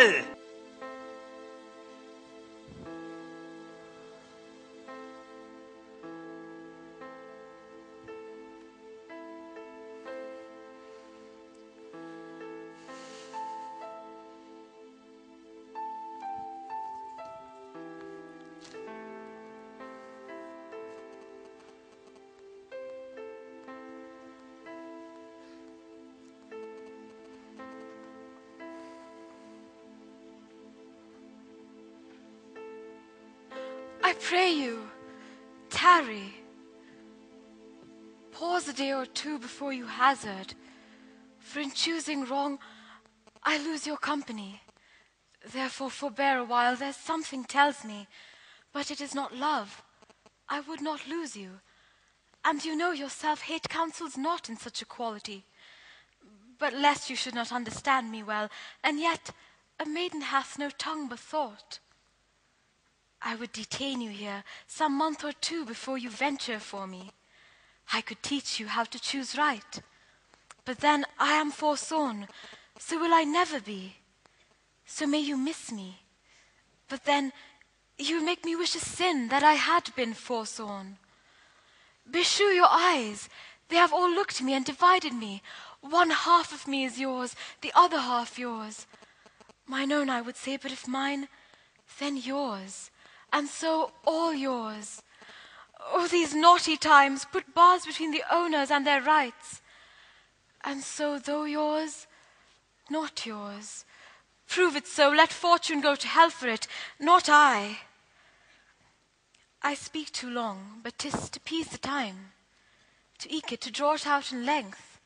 well. I pray you, tarry. Pause a day or two before you hazard, for in choosing wrong, I lose your company. Therefore forbear a while, there's something tells me, but it is not love. I would not lose you. And you know yourself hate counsels not in such a quality. But lest you should not understand me well, and yet a maiden hath no tongue but thought. I would detain you here some month or two before you venture for me. I could teach you how to choose right. But then I am forsworn, so will I never be. So may you miss me. But then you make me wish a sin that I had been forsworn. Beshrew your eyes, they have all looked to me and divided me. One half of me is yours, the other half yours. Mine own I would say, but if mine, then yours. And so all yours. Oh, these naughty times put bars between the owners and their rights. And so though yours, not yours. Prove it so, let fortune go to hell for it, not I. I speak too long, but 'tis to peace the time, to eke it, to draw it out in length,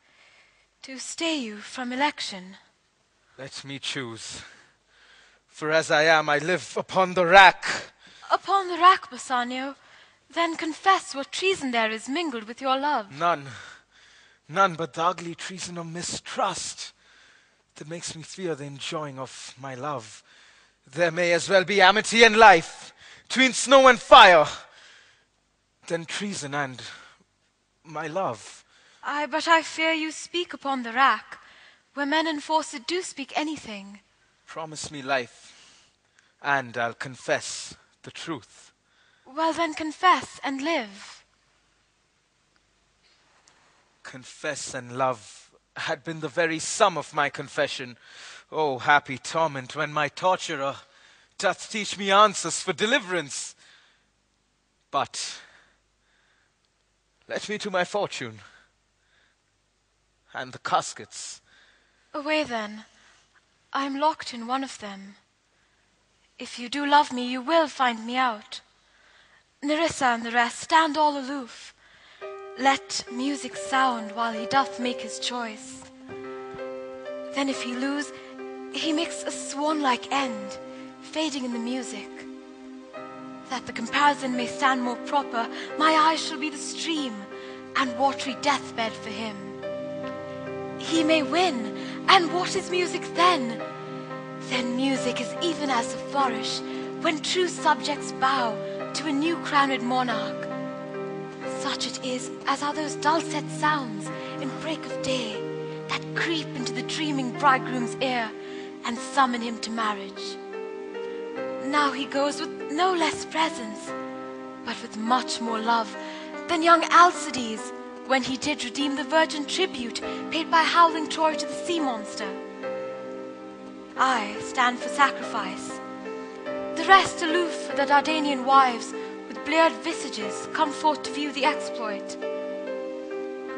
to stay you from election. Let me choose, for as I am, I live upon the rack. Upon the rack, Bassanio, then confess what treason there is mingled with your love. None but the ugly treason of mistrust that makes me fear the enjoying of my love. There may as well be amity and life, between snow and fire, than treason and my love. Aye, but I fear you speak upon the rack, where men enforced do speak anything. Promise me life, and I'll confess the truth. Well then confess and live. Confess and love had been the very sum of my confession. Oh, happy torment when my torturer doth teach me answers for deliverance. But let me to my fortune and the caskets. Away then, I am locked in one of them. If you do love me, you will find me out. Nerissa and the rest, stand all aloof. Let music sound while he doth make his choice. Then if he lose, he makes a swan-like end, fading in the music. That the comparison may stand more proper, my eyes shall be the stream, and watery deathbed for him. He may win, and what is music then? Then music is even as a flourish, when true subjects bow to a new crowned monarch. Such it is as are those dulcet sounds in break of day that creep into the dreaming bridegroom's ear and summon him to marriage. Now he goes with no less presence, but with much more love than young Alcides, when he did redeem the virgin tribute paid by howling Troy to the sea monster. I stand for sacrifice. The rest aloof, the Dardanian wives, with bleared visages, come forth to view the exploit.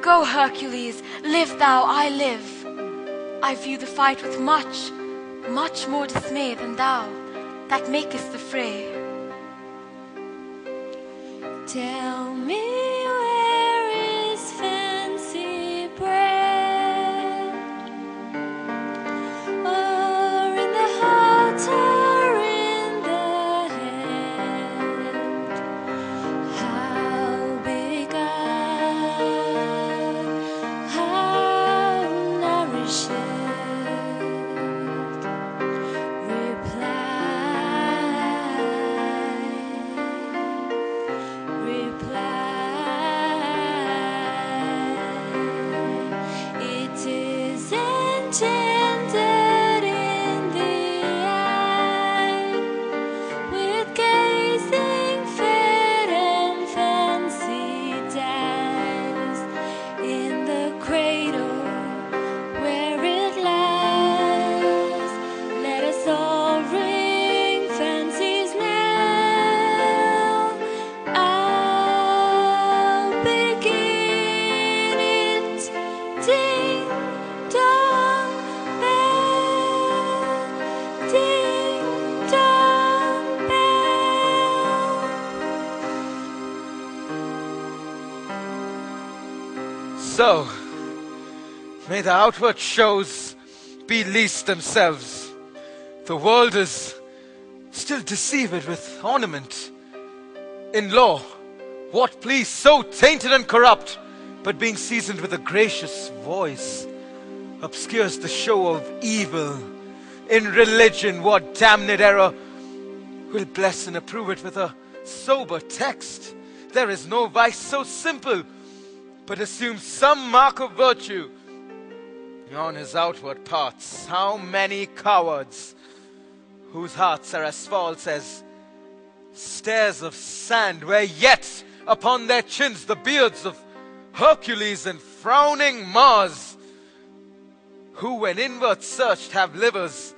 Go, Hercules, live thou, I live. I view the fight with much, much more dismay than thou, that makest the fray. Tell me, where is fancy bred? Or in the heart or in the head? How begun, how nourished? Reply. So, may the outward shows be least themselves. The world is still deceived with ornament. In law, what please so tainted and corrupt, but being seasoned with a gracious voice, obscures the show of evil. In religion, what damned error will bless and approve it with a sober text? There is no vice so simple, but assumes some mark of virtue on his outward parts. How many cowards, whose hearts are as false as stairs of sand, wear yet upon their chins the beards of Hercules and frowning Mars, who when inward searched have livers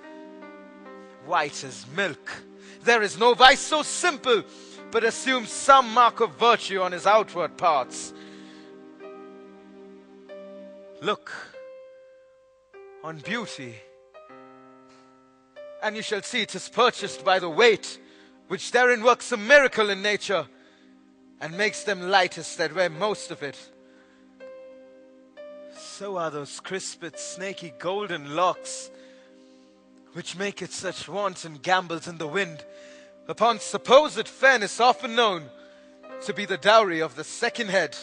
white as milk. There is no vice so simple, but assumes some mark of virtue on his outward parts. Look on beauty, and you shall see 'tis purchased by the weight, which therein works a miracle in nature, and makes them lightest that wear most of it. So are those crisped, snaky, golden locks, which make it such wanton gambols in the wind, upon supposed fairness often known to be the dowry of the second head,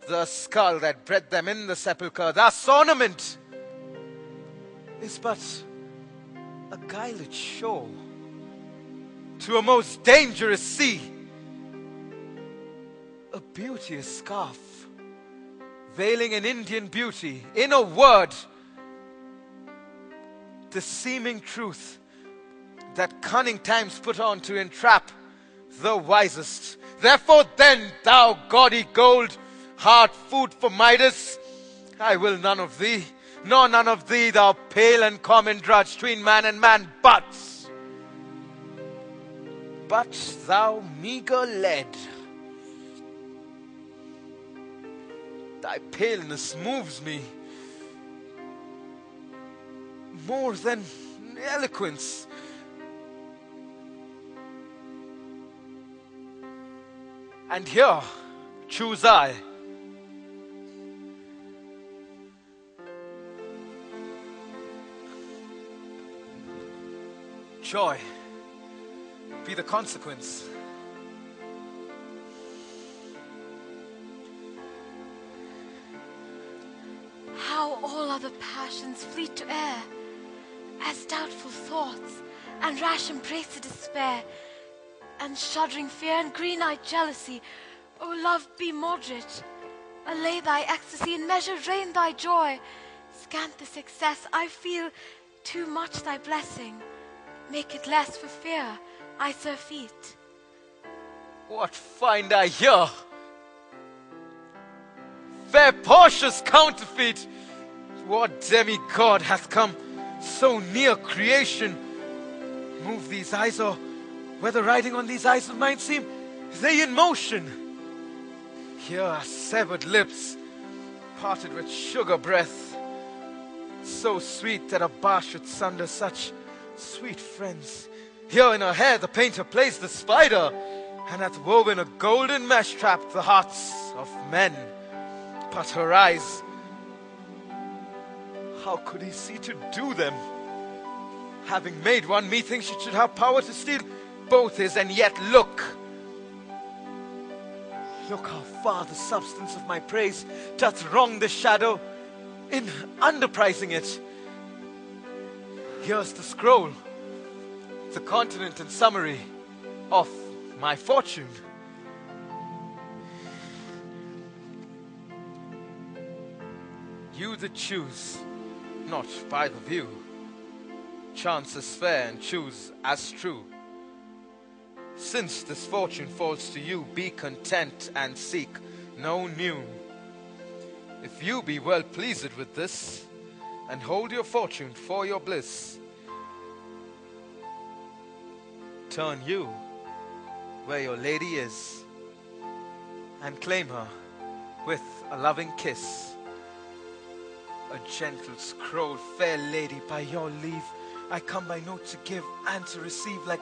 the skull that bred them in the sepulchre. Thus ornament is but a guileless show to a most dangerous sea, a beauteous scarf veiling an Indian beauty. In a word, the seeming truth that cunning times put on to entrap the wisest. Therefore then, thou gaudy gold, hard food for Midas, I will none of thee, nor none of thee, thou pale and common drudge tween man and man, but thou meager lead, thy paleness moves me more than eloquence. And here choose I. Joy be the consequence. How all other passions fleet to air, as doubtful thoughts and rash embrace of despair, and shuddering fear and green-eyed jealousy. O love, be moderate, allay thy ecstasy, in measure reign thy joy. Scant the success I feel, too much thy blessing. Make it less for fear I surfeit. What find I here? Fair Portia's counterfeit. What demigod hath come so near creation? Move these eyes, or whether riding on these eyes of mine seem they in motion. Here are severed lips, parted with sugar breath, so sweet that a bar should sunder such sweet friends. Here in her hair the painter plays the spider, and hath woven a golden mesh trap the hearts of men. But her eyes, how could he see to do them? Having made one, methinks she should have power to steal both his, and yet look how far the substance of my praise doth wrong the shadow in underprizing it. Here's the scroll, the continent and summary of my fortune. You that choose not by the view, chance is fair and choose as true. Since this fortune falls to you, be content and seek no new. If you be well pleased with this, and hold your fortune for your bliss, turn you where your lady is, and claim her with a loving kiss. A gentle scroll, fair lady, by your leave, I come by note to give and to receive, like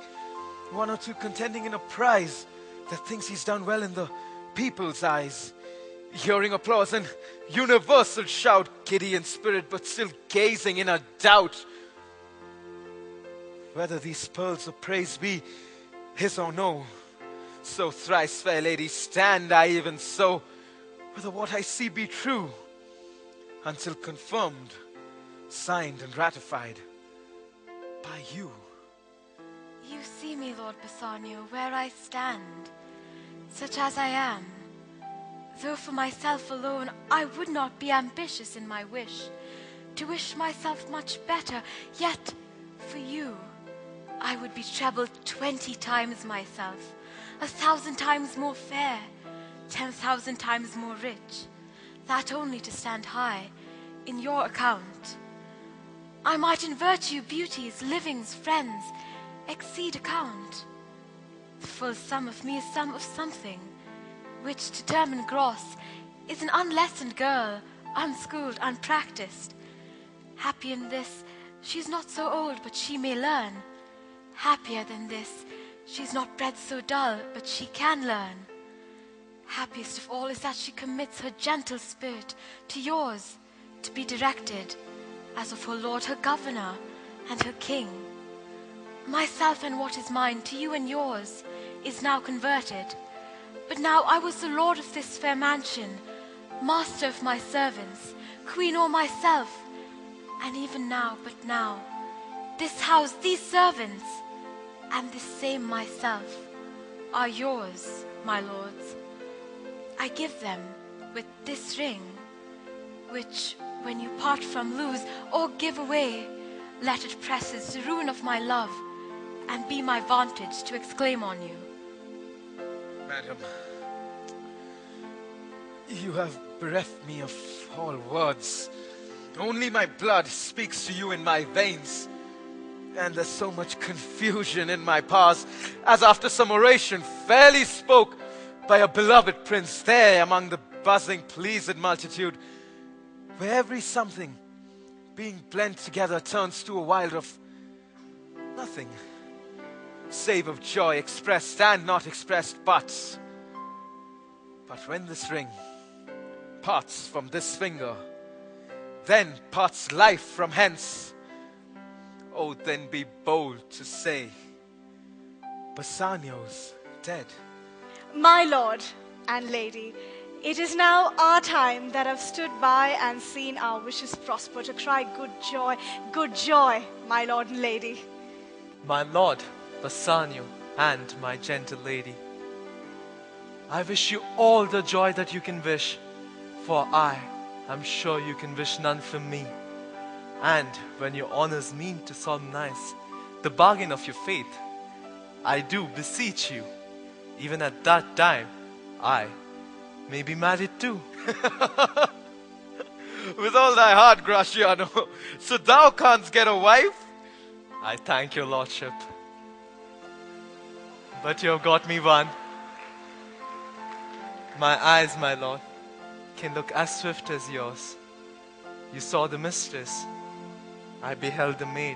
one or two contending in a prize that thinks he's done well in the people's eyes. Hearing applause and universal shout, giddy in spirit, but still gazing in a doubt whether these pearls of praise be his or no. So thrice fair lady, stand I even so, whether what I see be true, until confirmed, signed and ratified by you. You see me, Lord Bassanio, where I stand, such as I am. Though for myself alone I would not be ambitious in my wish, to wish myself much better, yet for you I would be trebled 20 times myself, 1,000 times more fair, 10,000 times more rich, that only to stand high in your account. I might in virtue, beauties, livings, friends, exceed account. The full sum of me is sum of something, which to term gross is an unlessoned girl, unschooled, unpracticed. Happy in this, she's not so old, but she may learn. Happier than this, she's not bred so dull, but she can learn. Happiest of all is that she commits her gentle spirit to yours, to be directed, as of her lord her governor and her king. Myself and what is mine to you and yours is now converted. But now I was the lord of this fair mansion, master of my servants, queen or myself, and even now, but now, this house, these servants, and this same myself are yours, my lords. I give them with this ring, which when you part from lose or give away, let it presses the ruin of my love, and be my vantage to exclaim on you. Madam, you have bereft me of all words. Only my blood speaks to you in my veins. And there's so much confusion in my past, as after some oration fairly spoke by a beloved prince there among the buzzing, pleased multitude, where every something being blent together turns to a wild of nothing, save of joy expressed and not expressed, but when this ring parts from this finger, then parts life from hence. Oh, then be bold to say, Bassanio's dead. My lord and lady, it is now our time that have stood by and seen our wishes prosper to cry good joy, my lord and lady. My lord, Bassanio, and my gentle lady, I wish you all the joy that you can wish, for I am sure you can wish none from me. And when your honors mean to solemnize the bargain of your faith, I do beseech you, even at that time, I may be married too. With all thy heart, Graciano, so thou canst get a wife? I thank your lordship. But you have got me one. My eyes, my lord, can look as swift as yours. You saw the mistress, I beheld the maid.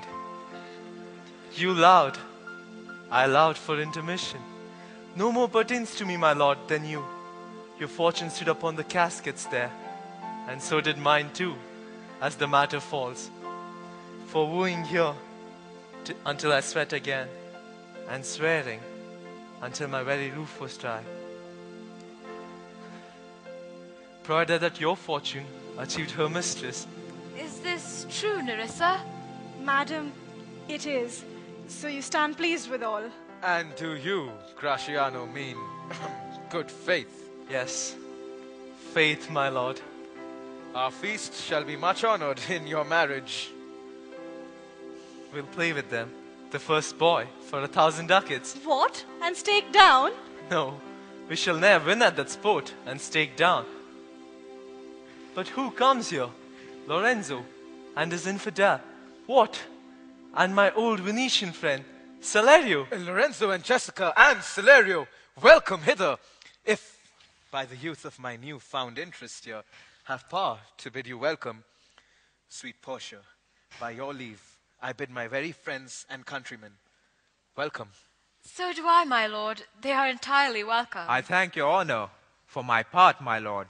You loved, I loved for intermission. No more pertains to me, my lord, than you. Your fortune stood upon the caskets there, and so did mine too, as the matter falls. For wooing here until I sweat again, and swearing until my very roof was dry. Provided that your fortune achieved her mistress. Is this true, Nerissa? Madam, it is. So you stand pleased with all. And do you, Graciano, mean good faith? Yes, faith, my lord. Our feast shall be much honored in your marriage. We'll play with them, the first boy, for 1,000 ducats. What? And stake down? No, we shall ne'er win at that sport and stake down. But who comes here? Lorenzo and his infidel. What? And my old Venetian friend, Salerio. Lorenzo and Jessica and Celerio, welcome hither. If, by the youth of my new-found interest here, have power to bid you welcome, sweet Portia, by your leave, I bid my very friends and countrymen welcome. So do I, my lord. They are entirely welcome. I thank your honor. For my part, my lord,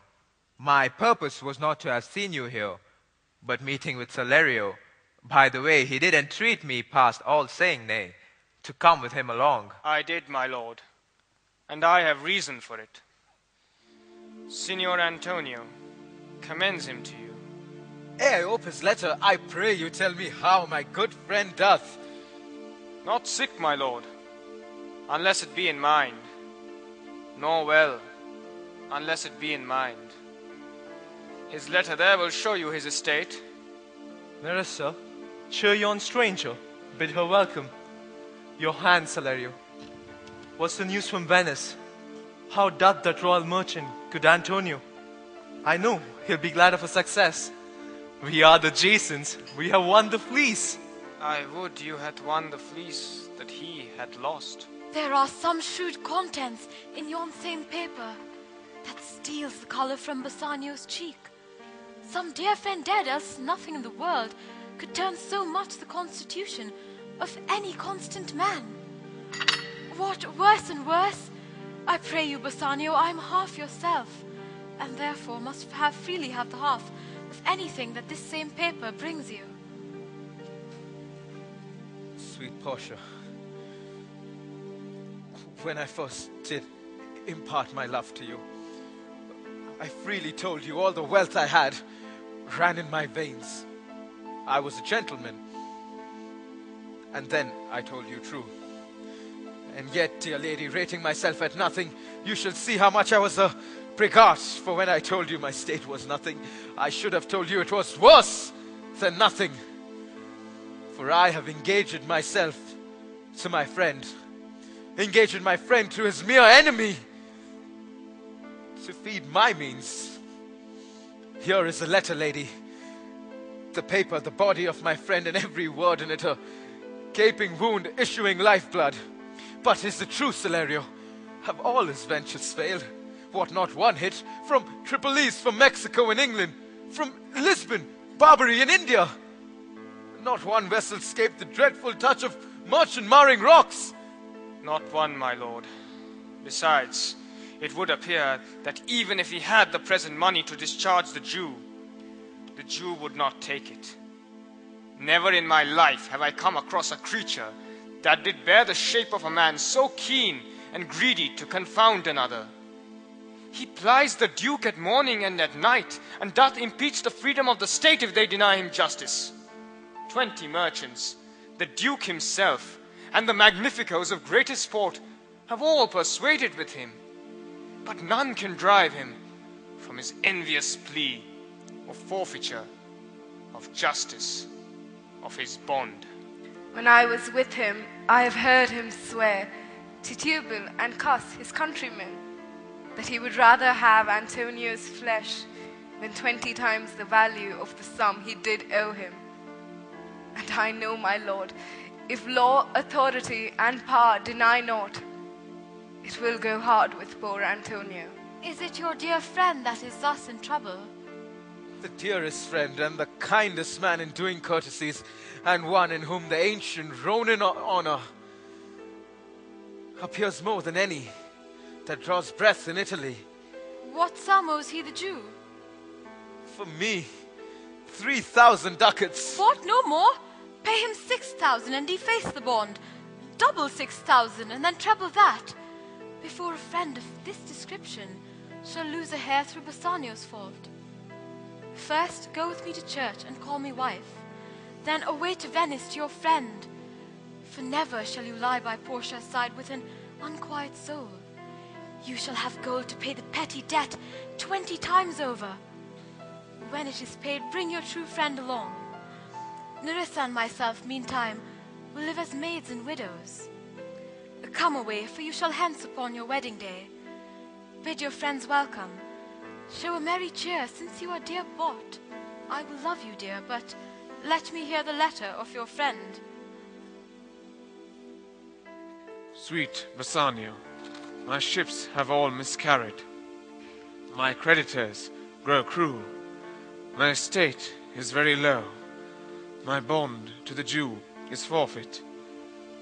My purpose was not to have seen you here, but meeting with Salerio. By the way, he did entreat me past all saying nay, to come with him along. I did, my lord, and I have reason for it. Signor Antonio commends him to you. Ere I ope his letter, I pray you tell me how my good friend doth. Not sick, my lord, unless it be in mind, nor well, unless it be in mind. His letter there will show you his estate. Nerissa, cheer yon stranger, bid her welcome. Your hand, Salerio. What's the news from Venice? How doth that royal merchant, good Antonio? I know he'll be glad of a success. We are the Jasons. We have won the fleece. I would you had won the fleece that he had lost. There are some shrewd contents in yon same paper that steals the color from Bassanio's cheek. Some dear friend dead, else nothing in the world could turn so much the constitution of any constant man. What, worse and worse? I pray you, Bassanio, I am half yourself, and therefore must freely have the half of anything that this same paper brings you. Sweet Portia, when I first did impart my love to you, I freely told you all the wealth I had ran in my veins. I was a gentleman. And then I told you true. And yet, dear lady, rating myself at nothing, you shall see how much I was a brigand. For when I told you my state was nothing, I should have told you it was worse than nothing. For I have engaged myself to my friend, engaged my friend to his mere enemy, to feed my means. Here is a letter, lady. The paper, the body of my friend, and every word in it a gaping wound issuing lifeblood. But is it true, Salerio? Have all his ventures failed? What, not one hit? From Tripolis, from Mexico and England, from Lisbon, Barbary and India. Not one vessel escaped the dreadful touch of merchant marring rocks. Not one, my lord. Besides, it would appear that even if he had the present money to discharge the Jew would not take it. Never in my life have I come across a creature that did bear the shape of a man so keen and greedy to confound another. He plies the Duke at morning and at night, and doth impeach the freedom of the state if they deny him justice. 20 merchants, the Duke himself, and the magnificos of greatest port have all persuaded with him, but none can drive him from his envious plea of forfeiture, of justice, of his bond. When I was with him, I have heard him swear, Titubal and cuss his countrymen, that he would rather have Antonio's flesh than 20 times the value of the sum he did owe him. And I know, my lord, if law, authority, and power deny not, it will go hard with poor Antonio. Is it your dear friend that is thus in trouble? The dearest friend and the kindest man in doing courtesies, and one in whom the ancient Roman honor appears more than any that draws breath in Italy. What sum owes he the Jew? For me, 3,000 ducats. What, no more? Pay him 6,000 and deface the bond. Double 6,000 and then treble that, before a friend of this description shall lose a hair through Bassanio's fault. First, go with me to church and call me wife. Then away to Venice to your friend. For never shall you lie by Portia's side with an unquiet soul. You shall have gold to pay the petty debt 20 times over. When it is paid, bring your true friend along. Nerissa and myself, meantime, will live as maids and widows. Come away, for you shall hence upon your wedding day. Bid your friends welcome. Show a merry cheer, since you are dear bought. I will love you, dear, but let me hear the letter of your friend. Sweet Bassanio, my ships have all miscarried. My creditors grow cruel. My estate is very low. My bond to the Jew is forfeit.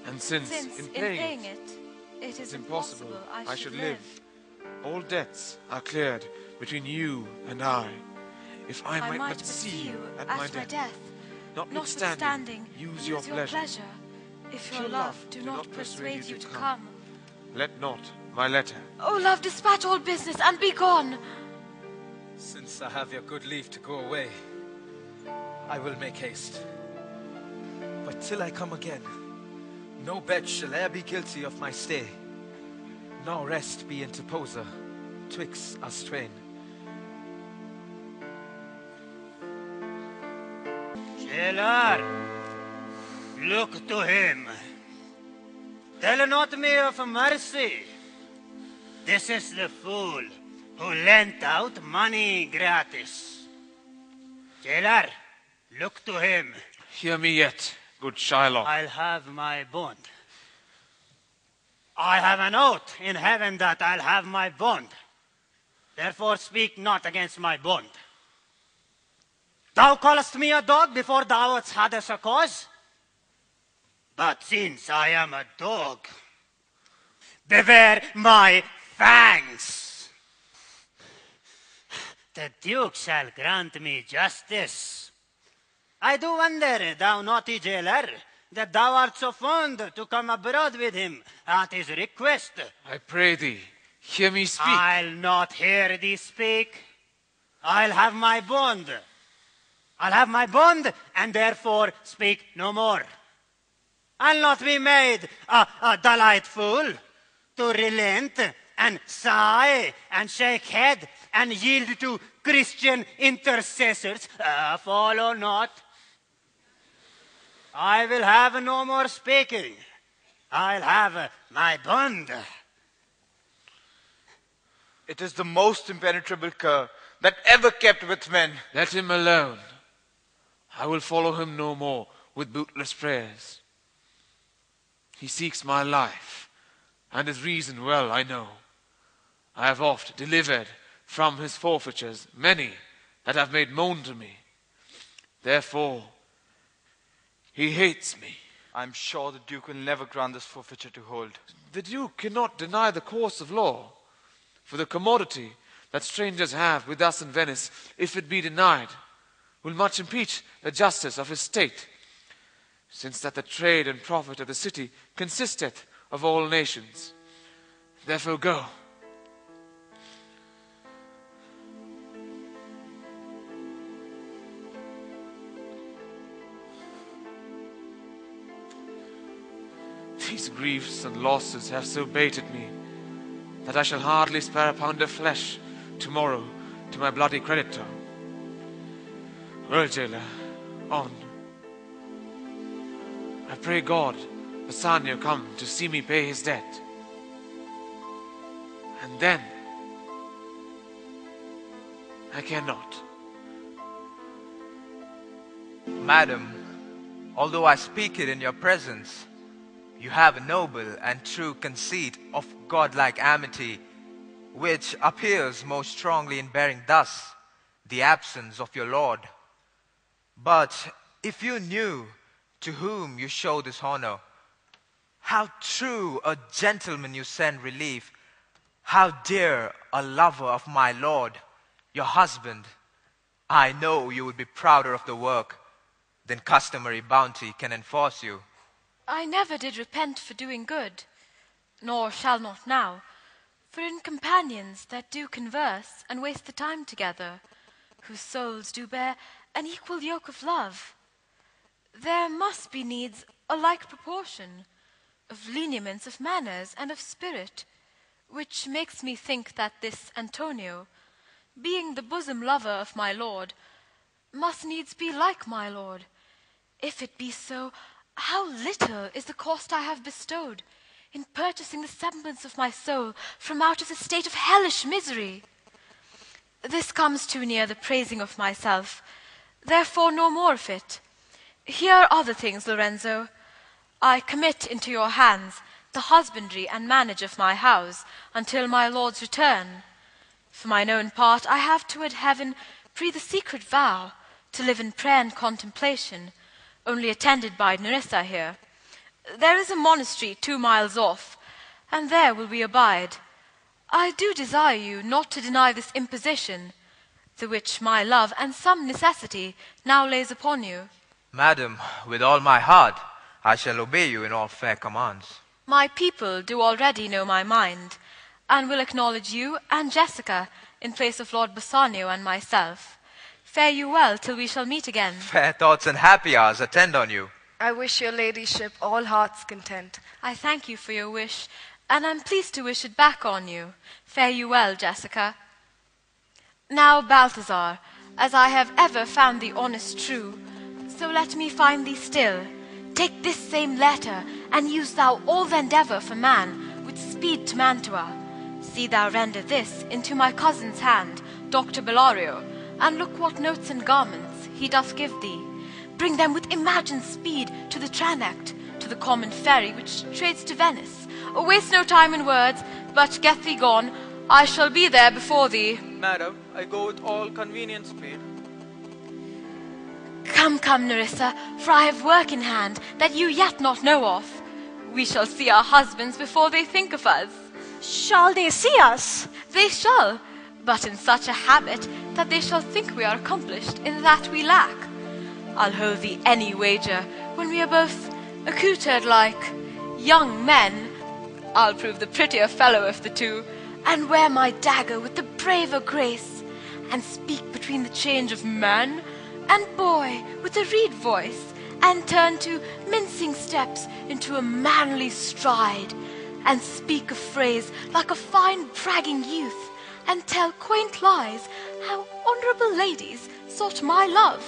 And since in paying it it is impossible I should live, all debts are cleared between you and I, if I might but but see you at my death. death. Notwithstanding, use your pleasure. If your love do not persuade you to come. Let not my letter. Oh, love, dispatch all business and be gone. Since I have your good leave to go away, I will make haste. But till I come again, no bed shall e'er be guilty of my stay, nor rest be interposer twixt us twain. Jailer, look to him. Tell not me of mercy. This is the fool who lent out money gratis. Jailer, look to him. Hear me yet, good Shylock. I'll have my bond. I have an oath in heaven that I'll have my bond. Therefore speak not against my bond. Thou callest me a dog before thou hadst a cause? But since I am a dog, beware my fangs. The Duke shall grant me justice. I do wonder, thou naughty jailer, that thou art so fond to come abroad with him at his request. I pray thee, hear me speak. I'll not hear thee speak. I'll have my bond. I'll have my bond, and therefore speak no more. I'll not be made a delightful to relent and sigh and shake head and yield to Christian intercessors. Follow not. I will have no more speaking. I'll have my bond. It is the most impenetrable cur that ever kept with men. Let him alone. I will follow him no more with bootless prayers. He seeks my life, and his reason well I know. I have oft delivered from his forfeitures many that have made moan to me. Therefore, he hates me. I'm sure the Duke will never grant this forfeiture to hold. The Duke cannot deny the course of law, for the commodity that strangers have with us in Venice, if it be denied, will much impeach the justice of his state, since that the trade and profit of the city consisteth of all nations. Therefore go. These griefs and losses have so baited me that I shall hardly spare a pound of flesh tomorrow to my bloody creditor. Well, jailer, on. I pray God Bassanio come to see me pay his debt. And then I cannot. Madam, although I speak it in your presence, you have a noble and true conceit of godlike amity, which appears most strongly in bearing thus the absence of your lord. But if you knew to whom you show this honor, how true a gentleman you send relief, how dear a lover of my lord, your husband, I know you would be prouder of the work than customary bounty can enforce you. I never did repent for doing good, nor shall not now, for in companions that do converse and waste the time together, whose souls do bear an equal yoke of love, there must be needs a like proportion of lineaments of manners and of spirit, which makes me think that this Antonio, being the bosom lover of my lord, must needs be like my lord. If it be so, how little is the cost I have bestowed in purchasing the semblance of my soul from out of the state of hellish misery. This comes too near the praising of myself, therefore no more of it. Here are other things, Lorenzo. I commit into your hands the husbandry and manage of my house until my lord's return. For mine own part, I have toward heaven breathed a secret vow to live in prayer and contemplation, only attended by Nerissa here. There is a monastery 2 miles off, and there will we abide. I do desire you not to deny this imposition, the which my love and some necessity now lays upon you. Madam, with all my heart, I shall obey you in all fair commands. My people do already know my mind, and will acknowledge you and Jessica in place of Lord Bassanio and myself. Fare you well till we shall meet again. Fair thoughts and happy hours attend on you. I wish your ladyship all heart's content. I thank you for your wish, and I'm pleased to wish it back on you. Fare you well, Jessica. Now, Balthazar, as I have ever found thee honest true, so let me find thee still. Take this same letter, and use thou all th' endeavour for man, with speed to Mantua. See thou render this into my cousin's hand, Dr. Bellario, and look what notes and garments he doth give thee. Bring them with imagined speed to the Tranect, to the common ferry which trades to Venice. Waste no time in words, but get thee gone. I shall be there before thee. Madam, I go with all convenient speed. Come, come, Nerissa, for I have work in hand that you yet not know of. We shall see our husbands before they think of us. Shall they see us? They shall, but in such a habit that they shall think we are accomplished in that we lack. I'll hold thee any wager, when we are both accoutred like young men, I'll prove the prettier fellow of the two, and wear my dagger with the braver grace, and speak between the change of man and boy with a reed voice, and turn to mincing steps into a manly stride, and speak a phrase like a fine bragging youth, and tell quaint lies how honourable ladies sought my love,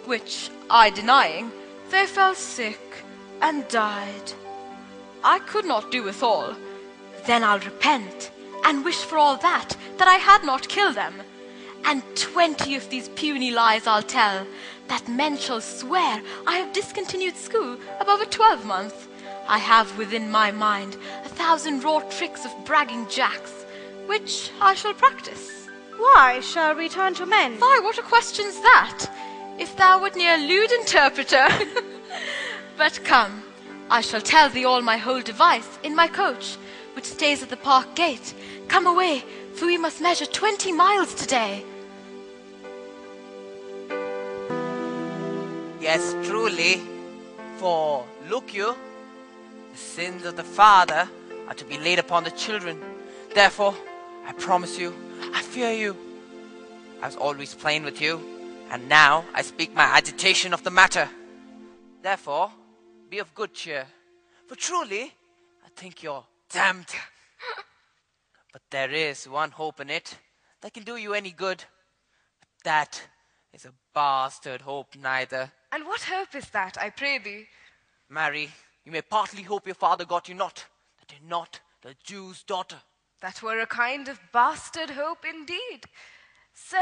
which I denying, they fell sick and died. I could not do withal. Then I'll repent, and wish for all that I had not killed them. And 20 of these puny lies I'll tell, that men shall swear I have discontinued school above a 12-month. I have within my mind 1,000 raw tricks of bragging jacks, which I shall practice. Why shall we turn to men? Why, what a question's that? If thou wert near lewd interpreter. But come, I shall tell thee all my whole device in my coach, which stays at the park gate. Come away, for we must measure 20 miles today. Yes, truly. For, look you, the sins of the father are to be laid upon the children. Therefore, I promise you, I fear you. I was always plain with you, and now I speak my agitation of the matter. Therefore, be of good cheer, for truly, I think you're damned. But there is one hope in it that can do you any good. But that is a bastard hope neither. And what hope is that, I pray thee? Mary, you may partly hope your father got you not, that you're not the Jew's daughter. That were a kind of bastard hope indeed. So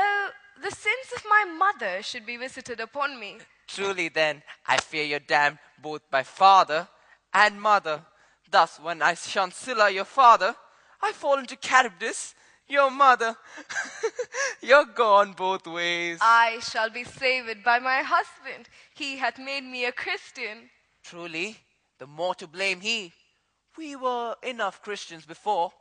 the sins of my mother should be visited upon me. Truly then, I fear you're damned both by father and mother. Thus, when I shun Scylla, your father, I fall into Charybdis, your mother. You're gone both ways. I shall be saved by my husband. He hath made me a Christian. Truly, the more to blame he. We were enough Christians before.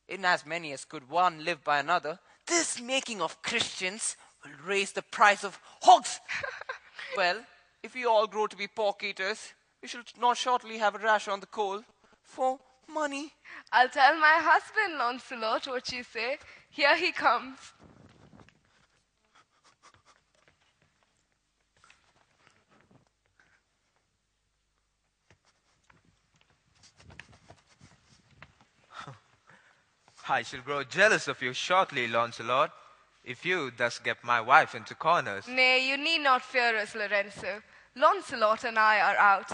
In as many as could one live by another, this making of Christians will raise the price of hogs. Well, if we all grow to be pork eaters, we shall not shortly have a rash on the coal for money. I'll tell my husband, Launcelot, what you say. Here he comes. I shall grow jealous of you shortly, Launcelot, if you thus get my wife into corners. Nay, you need not fear us, Lorenzo. Launcelot and I are out.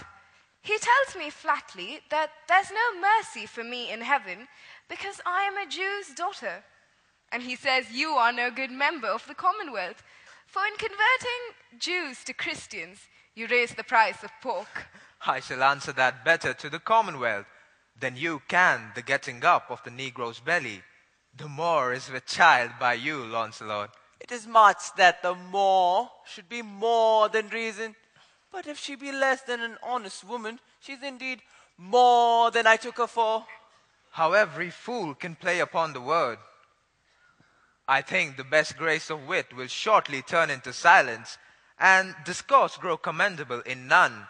He tells me flatly that there's no mercy for me in heaven because I am a Jew's daughter. And he says you are no good member of the Commonwealth, for in converting Jews to Christians, you raise the price of pork. I shall answer that better to the Commonwealth than you can the getting up of the Negro's belly. The more is with child by you, Launcelot. It is much that the more should be more than reason. But if she be less than an honest woman, she's indeed more than I took her for. how every fool can play upon the word. I think the best grace of wit will shortly turn into silence, and discourse grow commendable in none,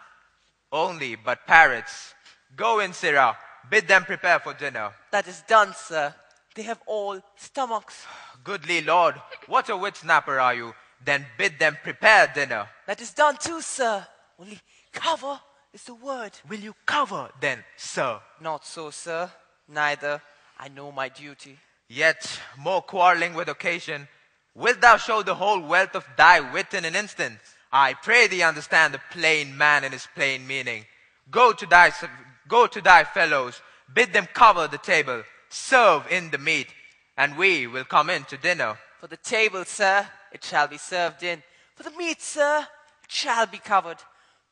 only but parrots. Go in, Sirrah, bid them prepare for dinner. That is done, sir. They have all stomachs. Goodly Lord, what a wit snapper are you? Then bid them prepare dinner. That is done too, sir. Only cover is the word. Will you cover then, sir? Not so, sir. Neither. I know my duty. Yet, more quarreling with occasion, wilt thou show the whole wealth of thy wit in an instant? I pray thee understand the plain man in his plain meaning. Go to thy fellows, bid them cover the table, serve in the meat, and we will come in to dinner. For the table, sir, it shall be served in. For the meat, sir, it shall be covered.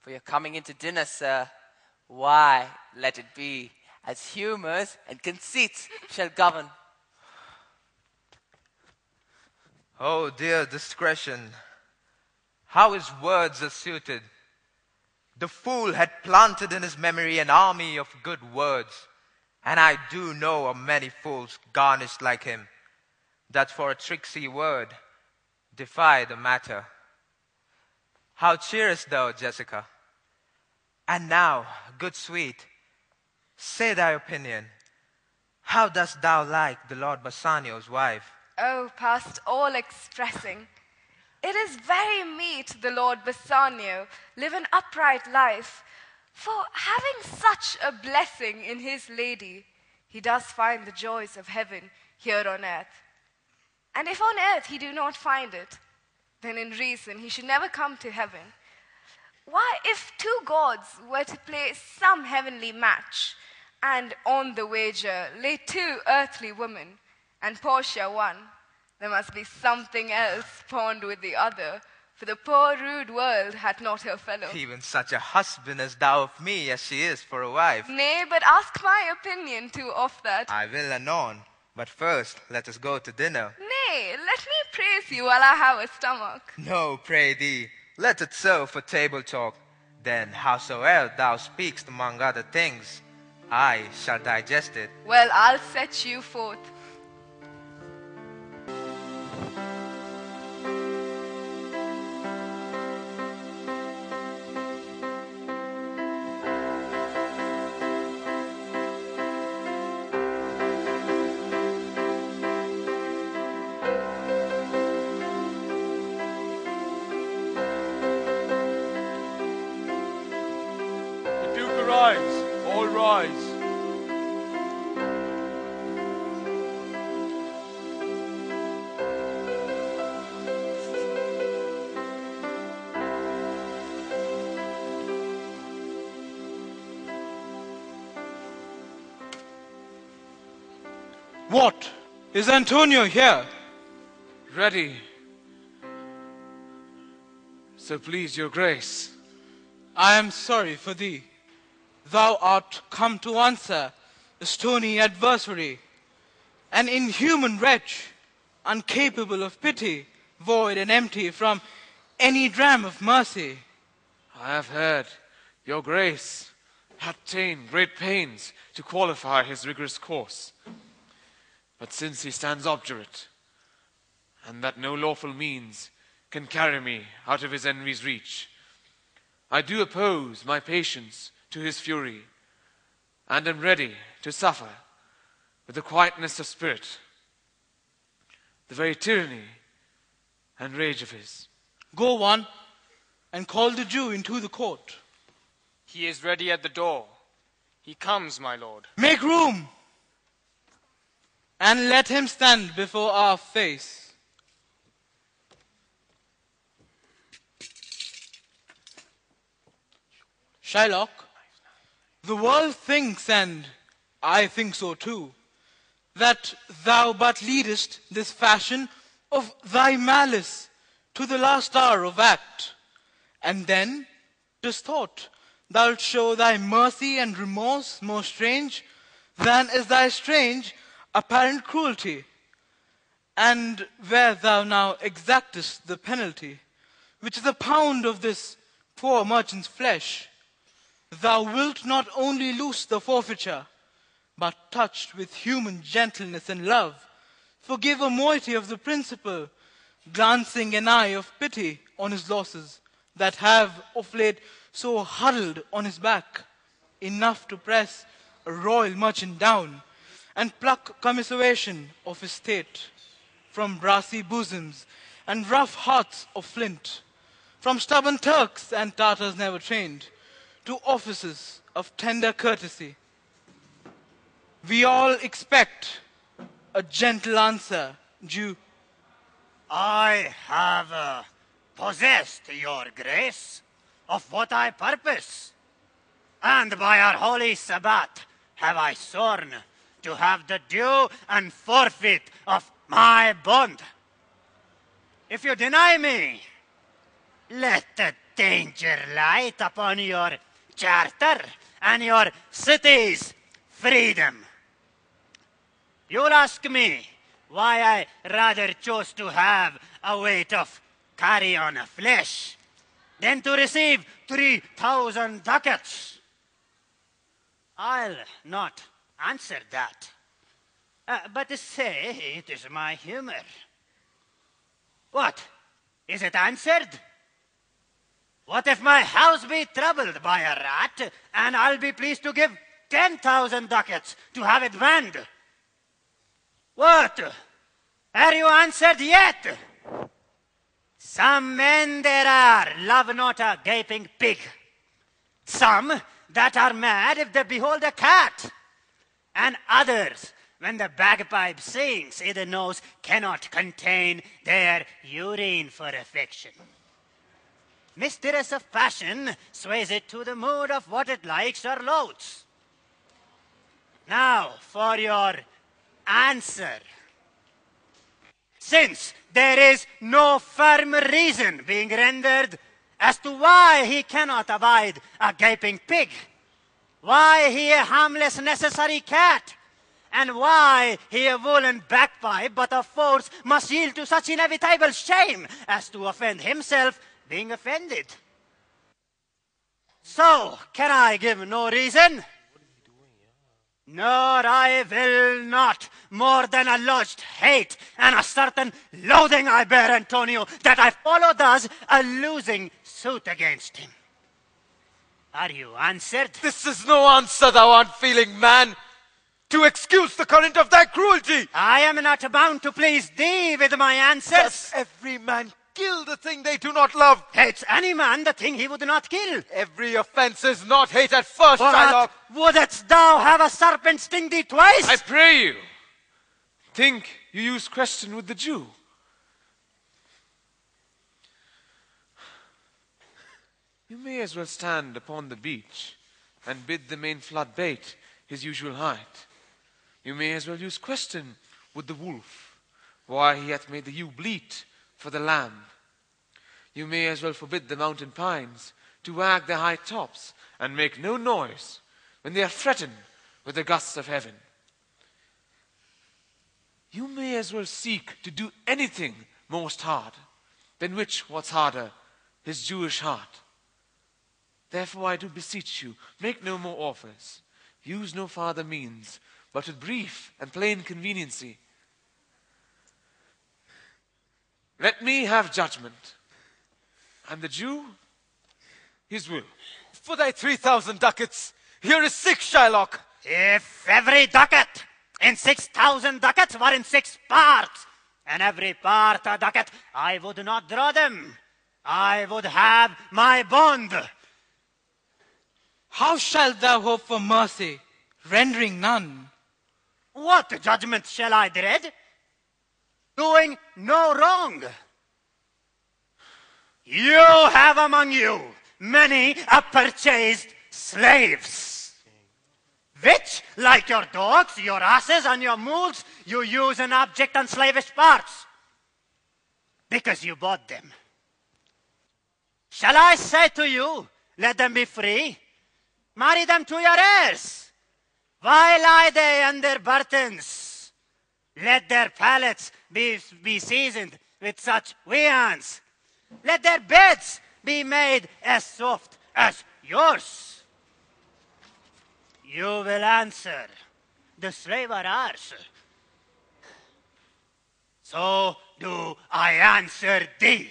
For you're coming into dinner, sir. Why, let it be, as humours and conceits shall govern. Oh dear discretion, how his words are suited. The fool had planted in his memory an army of good words, and I do know of many fools garnished like him, that for a tricksy word defy the matter. How cheerest thou, Jessica? And now, good sweet, say thy opinion. How dost thou like the Lord Bassanio's wife? Oh, past all expressing. It is very meet the Lord Bassanio live an upright life, for having such a blessing in his lady, he does find the joys of heaven here on earth. And if on earth he do not find it, then in reason he should never come to heaven. Why, if two gods were to play some heavenly match, and on the wager lay two earthly women, and Portia one, there must be something else pawned with the other, for the poor rude world hath not her fellow. Even such a husband as thou of me as she is for a wife. Nay, but ask my opinion too of that. I will anon, but first let us go to dinner. Nay, let me praise you while I have a stomach. No, pray thee, let it serve for table talk. Then howsoe'er thou speakst among other things, I shall digest it. Well, I'll set you forth. Rise, all rise. What? Is Antonio here? Ready. So please your grace. I am sorry for thee. Thou art come to answer a stony adversary, an inhuman wretch, incapable of pity, void and empty from any dram of mercy. I have heard your grace hath ta'en great pains to qualify his rigorous course. But since he stands obdurate, and that no lawful means can carry me out of his envy's reach, I do oppose my patience to his fury, and am ready to suffer with the quietness of spirit the very tyranny and rage of his. Go one and call the Jew into the court. He is ready at the door. He comes, my lord. Make room and let him stand before our face. Shylock, the world thinks, and I think so too, that thou but leadest this fashion of thy malice to the last hour of act, and then 'tis thought thou'lt show thy mercy and remorse more strange than is thy strange apparent cruelty. And where thou now exactest the penalty, which is a pound of this poor merchant's flesh, thou wilt not only lose the forfeiture, but touched with human gentleness and love, forgave a moiety of the principal, glancing an eye of pity on his losses that have of late so huddled on his back, enough to press a royal merchant down and pluck commiseration of his state from brassy bosoms and rough hearts of flint, from stubborn Turks and Tartars never trained, to offices of tender courtesy. We all expect a gentle answer, Jew. I have possessed your grace of what I purpose, and by our holy Sabbath have I sworn to have the due and forfeit of my bond. If you deny me, let the danger light upon your charter and your city's freedom. You'll ask me why I rather chose to have a weight of carrion flesh than to receive 3,000 ducats. I'll not answer that, but say it is my humor. What? Is it answered? What if my house be troubled by a rat, and I'll be pleased to give 10,000 ducats to have it banned? What? Are you answered yet? Some men there are love not a gaping pig. Some that are mad if they behold a cat. And others, when the bagpipe sings, the nose cannot contain their urine for affection. Mistress of passion sways it to the mood of what it likes or loathes. Now for your answer. Since there is no firm reason being rendered as to why he cannot abide a gaping pig, why he a harmless necessary cat, and why he a woolen bagpipe but of force must yield to such inevitable shame as to offend himself being offended. So, can I give no reason? Nor I will not, more than a lodged hate and a certain loathing I bear Antonio, that I follow thus a losing suit against him. Are you answered? This is no answer, thou unfeeling man, to excuse the current of thy cruelty. I am not bound to please thee with my answers. Does every man kill the thing they do not love? Hates any man the thing he would not kill. Every offense is not hate at first, What? Shylock. Wouldst thou have a serpent sting thee twice? I pray you, think you use question with the Jew. You may as well stand upon the beach and bid the main flood bait his usual height. You may as well use question with the wolf, why he hath made the ewe bleat for the lamb. You may as well forbid the mountain pines to wag their high tops and make no noise when they are threatened with the gusts of heaven. You may as well seek to do anything most hard, than which what's harder, his Jewish heart. Therefore I do beseech you, make no more offers, use no farther means, but with brief and plain conveniency. Let me have judgment, and the Jew his will. For thy 3,000 ducats, here is 6, Shylock. If every ducat in 6,000 ducats were in 6 parts, and every part a ducat, I would not draw them. I would have my bond. How shalt thou hope for mercy, rendering none? What judgment shall I dread? Doing no wrong. You have among you many purchased slaves, which, like your dogs, your asses, and your mules, you use in abject and slavish parts, because you bought them. Shall I say to you, let them be free? Marry them to your heirs. Why lie they under burtons? Let their palates be seasoned with such viands. Let their beds be made as soft as yours. You will answer, the slave are ours. So do I answer thee,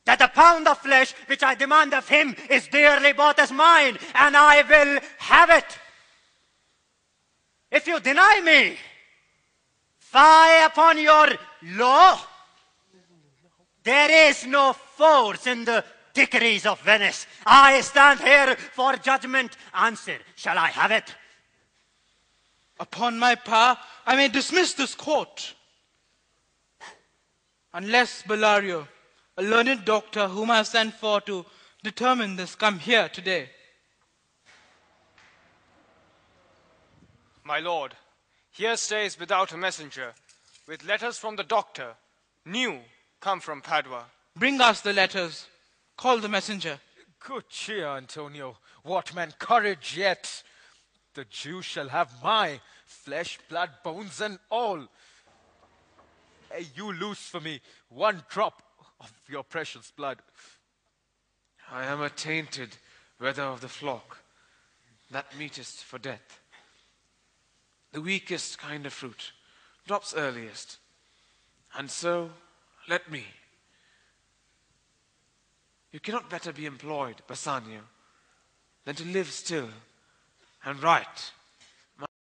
that the pound of flesh which I demand of him is dearly bought as mine, and I will have it. If you deny me, fie upon your law. There is no force in the dickeries of Venice. I stand here for judgment. Answer, shall I have it? Upon my power, I may dismiss this court. Unless Bellario, a learned doctor whom I have sent for to determine this, come here today. My lord, here stays without a messenger, with letters from the doctor, new, come from Padua. Bring us the letters. Call the messenger. Good cheer, Antonio. What man courage yet? The Jew shall have my flesh, blood, bones, and all. Hey, you loose for me one drop of your precious blood. I am a tainted wether of the flock, that meetest for death. The weakest kind of fruit drops earliest, and so let me. You cannot better be employed, Bassanio, than to live still and write